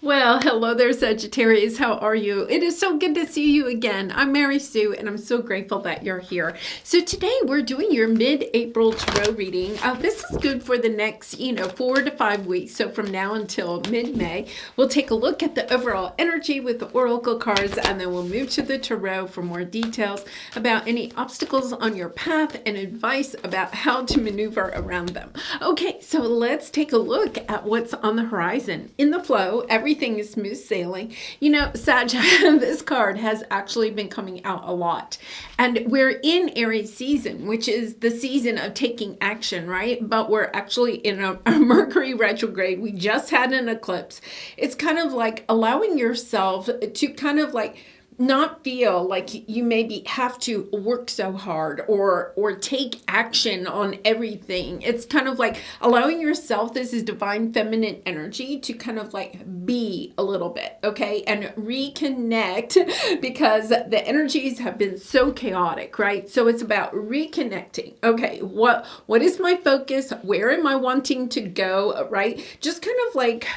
Well, hello there, Sagittarius. How are you? It is so good to see you again. I'm Mary Sue, and I'm so grateful that you're here. So today we're doing your mid-April tarot reading. This is good for the next, 4 to 5 weeks. So from now until mid-May, we'll take a look at the overall energy with the oracle cards, and then we'll move to the tarot for more details about any obstacles on your path and advice about how to maneuver around them. Okay, so let's take a look at what's on the horizon. In the flow, everything is smooth sailing. Sag, this card has actually been coming out a lot. And we're in Aries season, which is the season of taking action, right? But we're actually in a Mercury retrograde. We just had an eclipse. It's kind of like allowing yourself to kind of like not feel like you maybe have to work so hard or take action on everything. It's kind of like allowing yourself, this is divine feminine energy, to kind of like be a little bit, okay? And reconnect, because the energies have been so chaotic, right? So it's about reconnecting. Okay, what is my focus? Where am I wanting to go, right? Just kind of like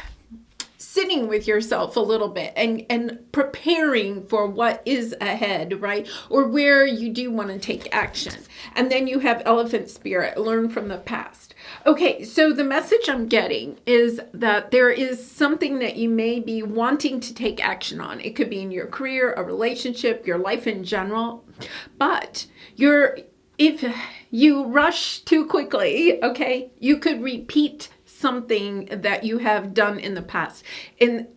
sitting with yourself a little bit and preparing for what is ahead, right? Or where you do want to take action. And then you have elephant spirit, learn from the past. Okay, so the message I'm getting is that there is something that you may be wanting to take action on. It could be in your career, a relationship, your life in general. But if you rush too quickly, okay, you could repeat something that you have done in the past. In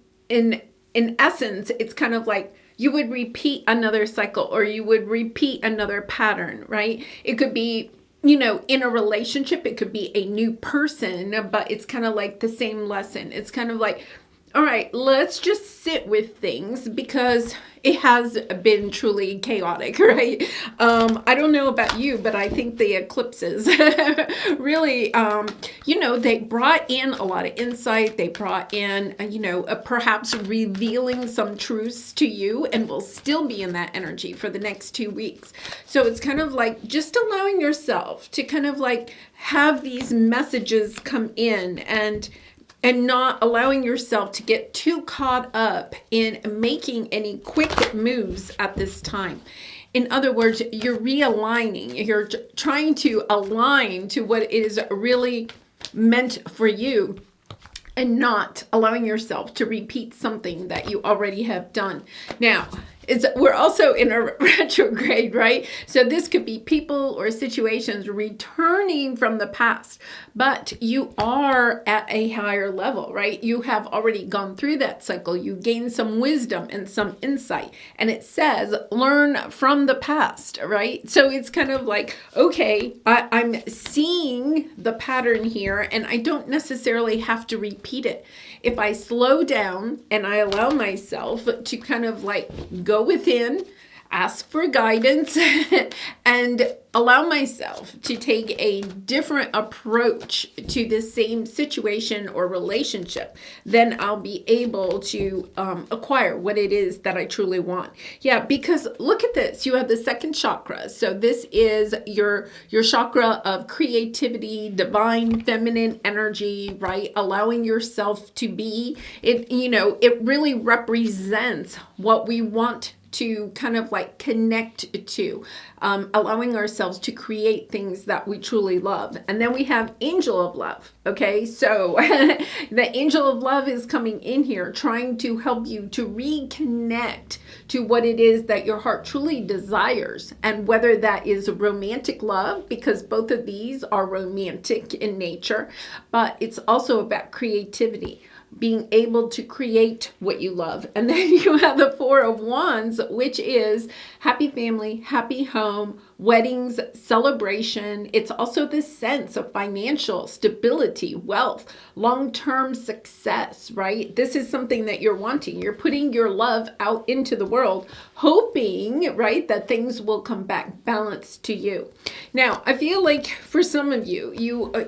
essence, it's kind of like you would repeat another cycle, or you would repeat another pattern, right? It could be, in a relationship, it could be a new person, but it's kind of like the same lesson. It's kind of like, all right, let's just sit with things because it has been truly chaotic, right? I don't know about you, but I think the eclipses really, they brought in a lot of insight. They brought in, perhaps revealing some truths to you, and will still be in that energy for the next 2 weeks. So it's kind of like just allowing yourself to kind of like have these messages come in and not allowing yourself to get too caught up in making any quick moves at this time. In other words, you're realigning. You're trying to align to what is really meant for you, and not allowing yourself to repeat something that you already have done. Now, we're also in a retrograde, right? So this could be people or situations returning from the past, but you are at a higher level, right? You have already gone through that cycle. You gain some wisdom and some insight. And it says, learn from the past, right? So it's kind of like, okay, I'm seeing the pattern here, and I don't necessarily have to repeat it. If I slow down and I allow myself to kind of like go within, ask for guidance, and allow myself to take a different approach to the same situation or relationship, then I'll be able to acquire what it is that I truly want. Yeah, because look at this. You have the second chakra. So this is your chakra of creativity, divine feminine energy, right? Allowing yourself to be. It really represents what we want to kind of like connect to, allowing ourselves to create things that we truly love. And then we have Angel of Love. Okay, so the Angel of Love is coming in here, trying to help you to reconnect to what it is that your heart truly desires, and whether that is romantic love, because both of these are romantic in nature, but it's also about creativity, being able to create what you love. And then you have the Four of Wands, which is happy family, happy home, weddings, celebration. It's also this sense of financial stability, wealth, long-term success, right? This is something that you're wanting. You're putting your love out into the world, hoping, right, that things will come back balanced to you. Now, I feel like for some of you,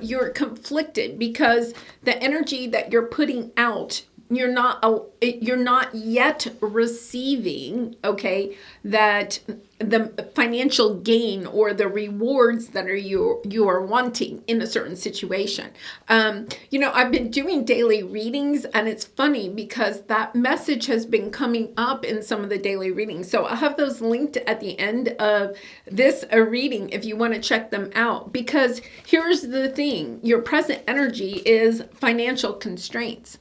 you're conflicted because the energy that you're putting out you're not yet receiving, okay, that the financial gain or the rewards that you are wanting in a certain situation. I've been doing daily readings, and it's funny because that message has been coming up in some of the daily readings. So I'll have those linked at the end of this reading if you want to check them out. Because here's the thing, your present energy is financial constraints.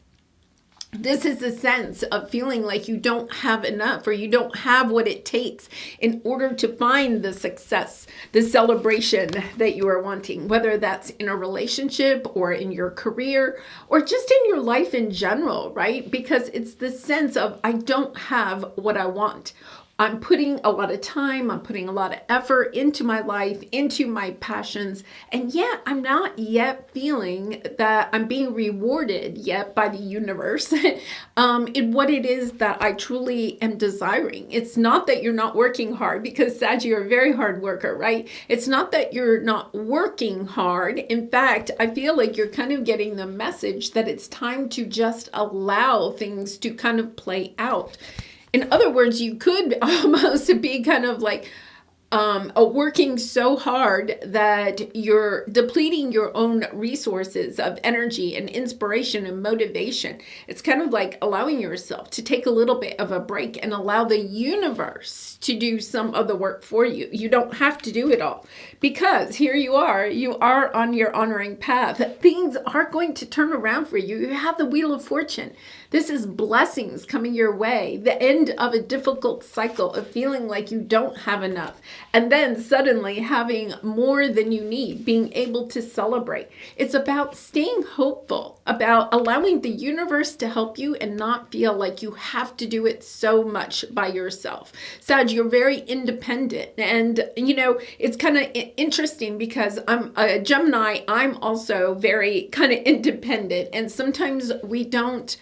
This is the sense of feeling like you don't have enough, or you don't have what it takes in order to find the success, the celebration that you are wanting, whether that's in a relationship or in your career or just in your life in general, right? Because it's the sense of, I don't have what I want. I'm putting a lot of time, I'm putting a lot of effort into my life, into my passions, and yet I'm not yet feeling that I'm being rewarded yet by the universe in what it is that I truly am desiring. It's not that you're not working hard, because Sag, you're a very hard worker, right? It's not that you're not working hard. In fact, I feel like you're kind of getting the message that it's time to just allow things to kind of play out. In other words, you could almost be kind of like working so hard that you're depleting your own resources of energy and inspiration and motivation. It's kind of like allowing yourself to take a little bit of a break and allow the universe to do some of the work for you. You don't have to do it all, because here you are on your honoring path. Things are going to turn around for you. You have the Wheel of Fortune. This is blessings coming your way, the end of a difficult cycle of feeling like you don't have enough, and then suddenly having more than you need, being able to celebrate. It's about staying hopeful, about allowing the universe to help you and not feel like you have to do it so much by yourself. Sag, you're very independent, and it's kind of interesting because I'm a Gemini. I'm also very kind of independent, and sometimes we don't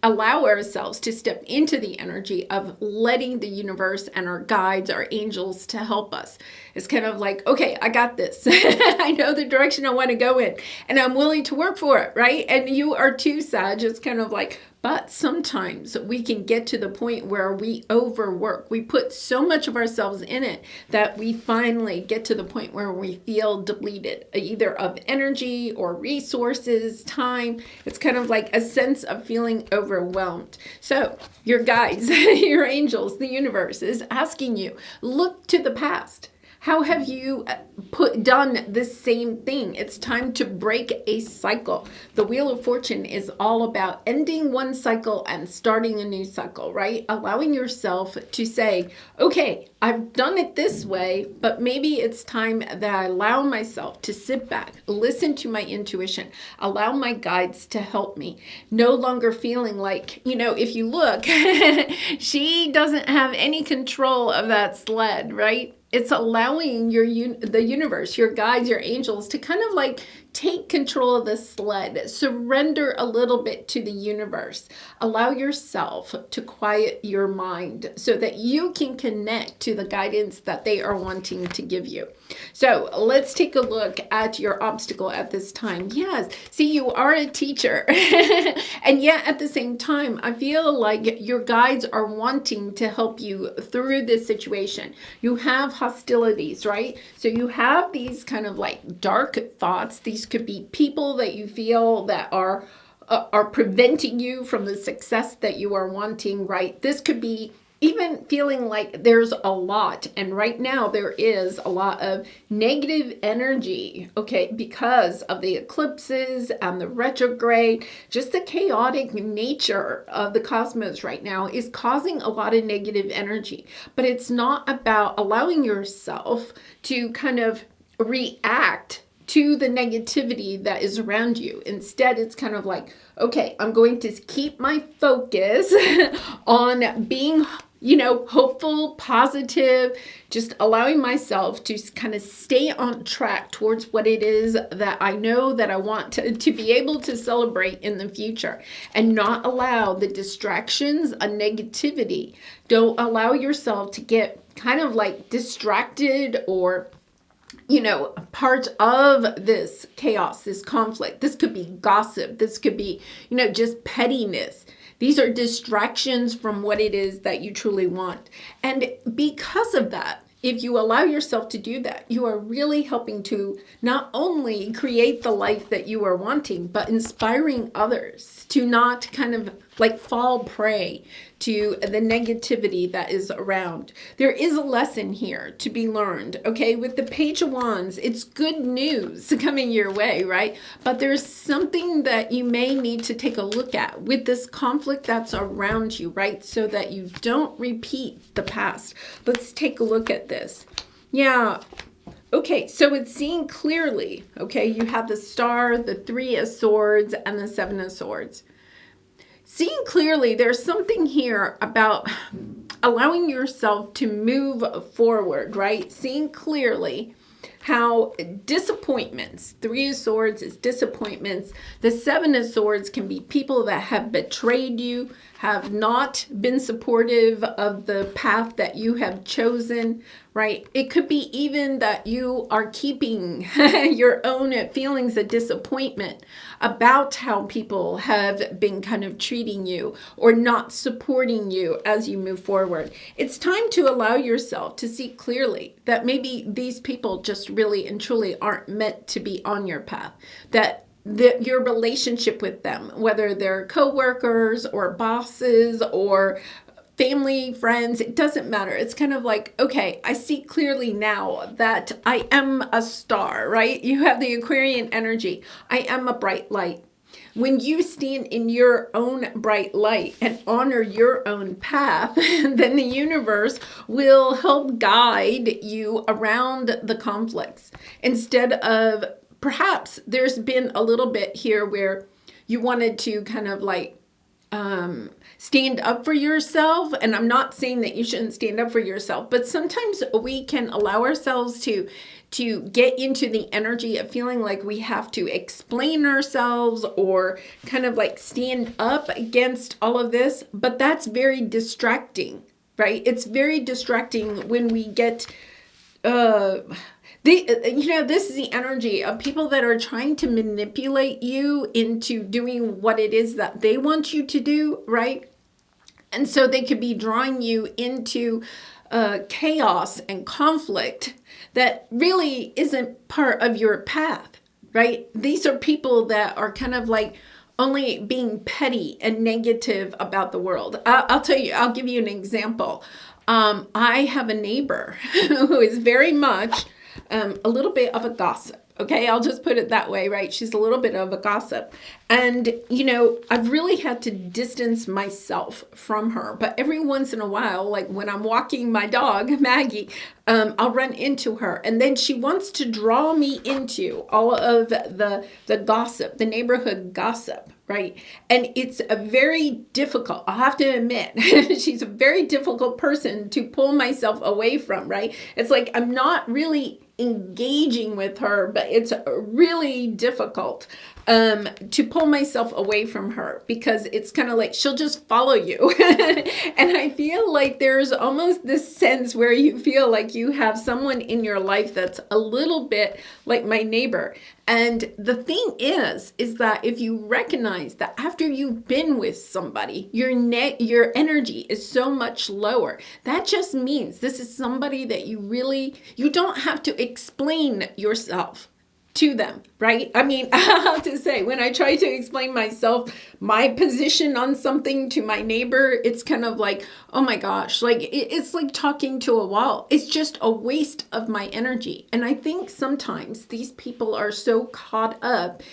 allow ourselves to step into the energy of letting the universe and our guides, our angels, to help us. It's kind of like, okay, I got this. I know the direction I want to go in, and I'm willing to work for it, right? And you are too, Sag. It's kind of like, but sometimes we can get to the point where we overwork. We put so much of ourselves in it that we finally get to the point where we feel depleted, either of energy or resources, time. It's kind of like a sense of feeling overwhelmed. So your guides, your angels, the universe is asking you, look to the past. How have you done this same thing? It's time to break a cycle. The Wheel of Fortune is all about ending one cycle and starting a new cycle, right? Allowing yourself to say, okay, I've done it this way, but maybe it's time that I allow myself to sit back, listen to my intuition, allow my guides to help me. No longer feeling like, if you look, she doesn't have any control of that sled, right? It's allowing the universe, your guides, your angels to kind of like take control of the sled, surrender a little bit to the universe, allow yourself to quiet your mind so that you can connect to the guidance that they are wanting to give you. So let's take a look at your obstacle at this time. Yes, see, you are a teacher. And yet at the same time, I feel like your guides are wanting to help you through this situation. You have hostilities, right? So you have these kind of like dark thoughts. These could be people that you feel that are preventing you from the success that you are wanting, right? This could be even feeling like there's a lot, and right now there is a lot of negative energy, okay, because of the eclipses and the retrograde. Just the chaotic nature of the cosmos right now is causing a lot of negative energy. But it's not about allowing yourself to kind of react to the negativity that is around you. Instead, it's kind of like, okay, I'm going to keep my focus on being hopeful, positive, just allowing myself to kind of stay on track towards what it is that I know that I want to be able to celebrate in the future, and not allow the distractions and negativity. Don't allow yourself to get kind of like distracted or part of this chaos, this conflict. This could be gossip. This could be, just pettiness. These are distractions from what it is that you truly want. And because of that, if you allow yourself to do that, you are really helping to not only create the life that you are wanting, but inspiring others to not kind of like fall prey to the negativity that is around. There is a lesson here to be learned, okay? With the Page of Wands, it's good news coming your way, right? But there's something that you may need to take a look at with this conflict that's around you, right? So that you don't repeat the past. Let's take a look at this. Yeah. Okay, so it's seeing clearly, okay? You have the Star, the Three of Swords, and the Seven of Swords. Seeing clearly, there's something here about allowing yourself to move forward, right? Seeing clearly how disappointments, Three of Swords is disappointments. The Seven of Swords can be people that have betrayed you, have not been supportive of the path that you have chosen, right? It could be even that you are keeping your own feelings of disappointment about how people have been kind of treating you or not supporting you as you move forward. It's time to allow yourself to see clearly that maybe these people just really and truly aren't meant to be on your path, that your relationship with them, whether they're co-workers or bosses or family, friends, it doesn't matter. It's kind of like, okay, I see clearly now that I am a star, right? You have the Aquarian energy. I am a bright light. When you stand in your own bright light and honor your own path, then the universe will help guide you around the conflicts instead of perhaps there's been a little bit here where you wanted to kind of like stand up for yourself. And I'm not saying that you shouldn't stand up for yourself, but sometimes we can allow ourselves to get into the energy of feeling like we have to explain ourselves or kind of like stand up against all of this. But that's very distracting, right? It's very distracting when we get this is the energy of people that are trying to manipulate you into doing what it is that they want you to do, right? And so they could be drawing you into chaos and conflict that really isn't part of your path, right? These are people that are kind of like only being petty and negative about the world. I'll tell you, I'll give you an example. I have a neighbor who is very much a little bit of a gossip. Okay, I'll just put it that way, right? She's a little bit of a gossip. And, I've really had to distance myself from her. But every once in a while, like when I'm walking my dog, Maggie, I'll run into her. And then she wants to draw me into all of the gossip, the neighborhood gossip, right? And it's a very difficult, I'll have to admit, she's a very difficult person to pull myself away from, right? It's like I'm not really engaging with her, but it's really difficult to pull myself away from her because it's kind of like she'll just follow you. And I feel like there's almost this sense where you feel like you have someone in your life that's a little bit like my neighbor. And the thing is that if you recognize that after you've been with somebody, your energy is so much lower, that just means this is somebody that you don't have to explain yourself to them, right? I mean, I have to say, when I try to explain my position on something to my neighbor, it's kind of like, oh my gosh, like it's like talking to a wall. It's just a waste of my energy. And I think sometimes these people are so caught up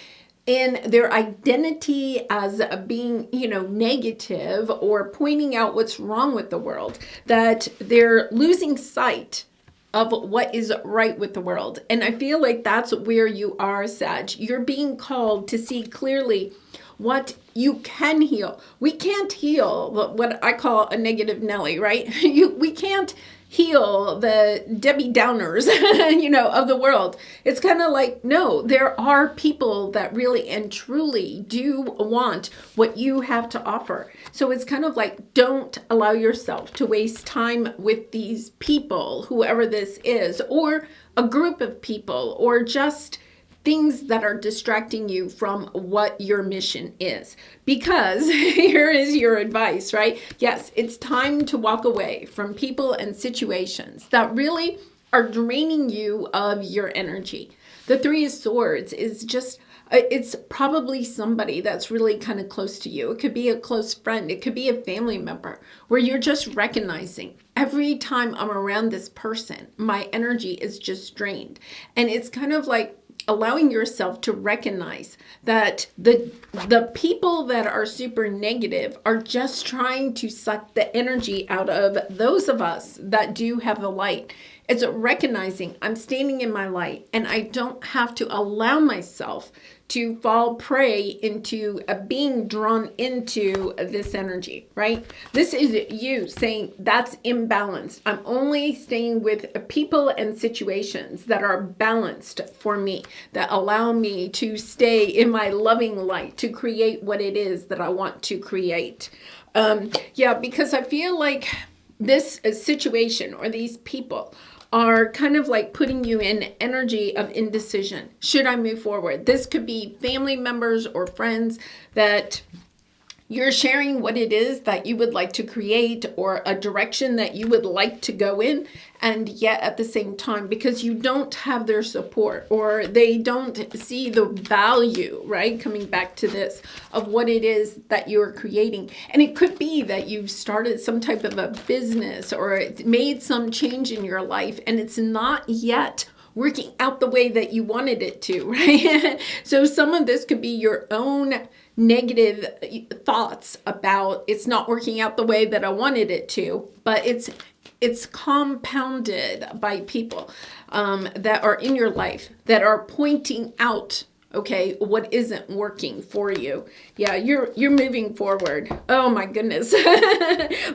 in their identity as being, negative or pointing out what's wrong with the world, that they're losing sight of what is right with the world. And I feel like that's where you are, Sag. You're being called to see clearly what you can heal. We can't heal what I call a negative Nelly, right? We can't heal the Debbie Downers, of the world. It's kind of like, no, there are people that really and truly do want what you have to offer. So it's kind of like, don't allow yourself to waste time with these people, whoever this is, or a group of people, or just things that are distracting you from what your mission is. Because here is your advice, right? Yes, it's time to walk away from people and situations that really are draining you of your energy. The Three of Swords is just, it's probably somebody that's really kind of close to you. It could be a close friend. It could be a family member where you're just recognizing every time I'm around this person, my energy is just drained. And it's kind of like allowing yourself to recognize that the people that are super negative are just trying to suck the energy out of those of us that do have the light. It's recognizing I'm standing in my light and I don't have to allow myself to fall prey into being drawn into this energy, right? This is you saying that's imbalanced. I'm only staying with people and situations that are balanced for me, that allow me to stay in my loving light, to create what it is that I want to create. Because I feel like this situation or these people are kind of like putting you in energy of indecision. Should I move forward? This could be family members or friends that you're sharing what it is that you would like to create or a direction that you would like to go in. And yet at the same time, because you don't have their support or they don't see the value, right? Coming back to this of what it is that you're creating. And it could be that you've started some type of a business or made some change in your life and it's not yet working out the way that you wanted it to, right? So some of this could be your own negative thoughts about it's not working out the way that I wanted it to, but it's compounded by people that are in your life that are pointing out, okay, what isn't working for you. Yeah, you're moving forward. Oh my goodness.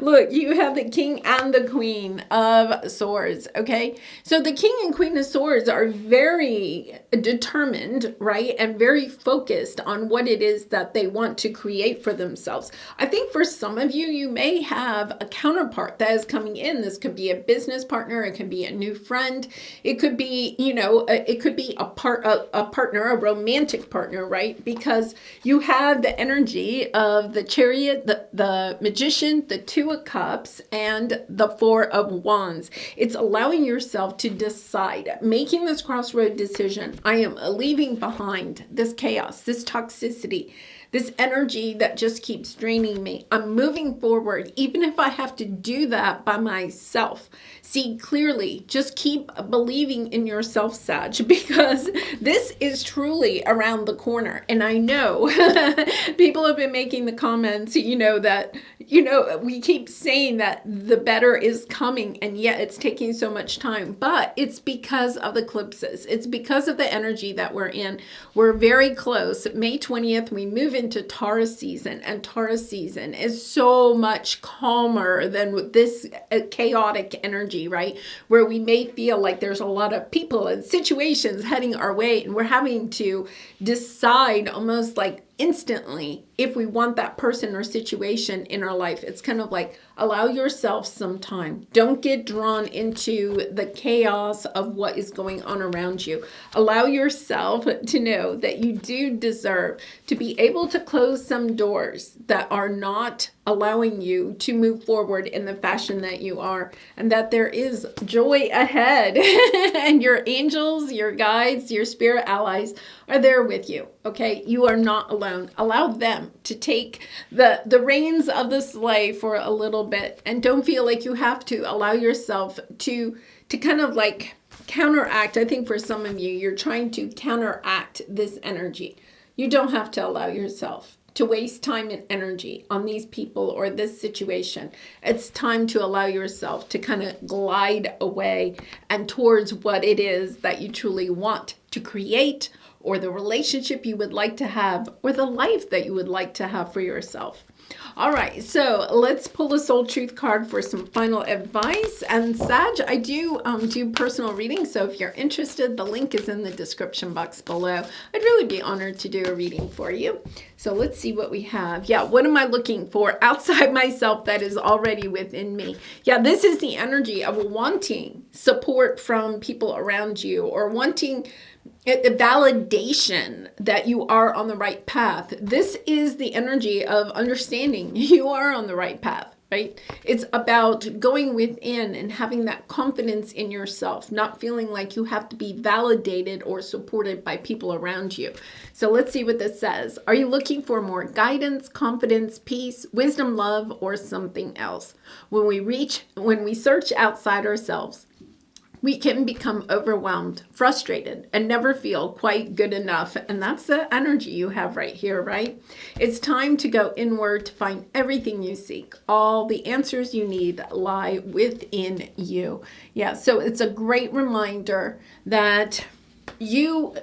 Look, you have the King and the Queen of Swords, okay? So the King and Queen of Swords are very determined, right? And very focused on what it is that they want to create for themselves. I think for some of you, you may have a counterpart that is coming in. This could be a business partner. It could be a new friend. It could be, it could be a partner, a romantic partner, right? Because you have the energy of the Chariot, the Magician, the Two of Cups, and the Four of Wands. It's allowing yourself to decide, making this crossroad decision. I am leaving behind this chaos, this toxicity, this energy that just keeps draining me. I'm moving forward, even if I have to do that by myself. See clearly, just keep believing in yourself, Sag, because this is truly around the corner. And I know people have been making the comments, that, we keep saying that the better is coming, and yet it's taking so much time. But it's because of the eclipses. It's because of the energy that we're in. We're very close. May 20th, we move into Taurus season, and Taurus season is so much calmer than this chaotic energy, right? Where we may feel like there's a lot of people and situations heading our way, and we're having to decide almost like instantly if we want that person or situation in our life. It's kind of like, allow yourself some time. Don't get drawn into the chaos of what is going on around you. Allow yourself to know that you do deserve to be able to close some doors that are not allowing you to move forward in the fashion that you are, and that there is joy ahead. And your angels, your guides, your spirit allies are there with you. Okay, you are not alone. Allow them to take the reins of the sleigh for a little bit, and don't feel like you have to. Allow yourself to kind of like counteract. I think for some of you, you're trying to counteract this energy. You don't have to allow yourself to waste time and energy on these people or this situation. It's time to allow yourself to kind of glide away and towards what it is that you truly want to create, or the relationship you would like to have, or the life that you would like to have for yourself. All right, so let's pull the Soul Truth card for some final advice. And Sag, I do personal readings, so if you're interested, the link is in the description box below. I'd really be honored to do a reading for you. So let's see what we have. Yeah, what am I looking for outside myself that is already within me? Yeah, this is the energy of wanting support from people around you, or wanting validation that you are on the right path. This is the energy of understanding you are on the right path, right? It's about going within and having that confidence in yourself, not feeling like you have to be validated or supported by people around you. So let's see what this says. Are you looking for more guidance, confidence, peace, wisdom, love, or something else? When we search outside ourselves, we can become overwhelmed, frustrated, and never feel quite good enough. And that's the energy you have right here, right? It's time to go inward to find everything you seek. All the answers you need lie within you. Yeah, so it's a great reminder that you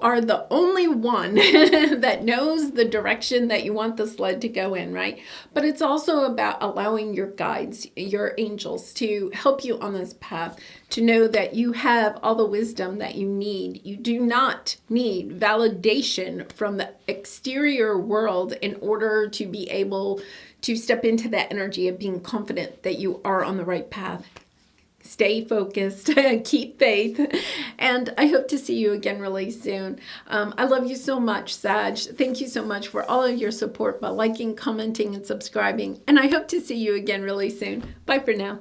are the only one that knows the direction that you want the sled to go in, right? But it's also about allowing your guides, your angels, to help you on this path, to know that you have all the wisdom that you need. You do not need validation from the exterior world in order to be able to step into that energy of being confident that you are on the right path. Stay focused, keep faith, and I hope to see you again really soon. I love you so much, Sag. Thank you so much for all of your support by liking, commenting, and subscribing, and I hope to see you again really soon. Bye for now.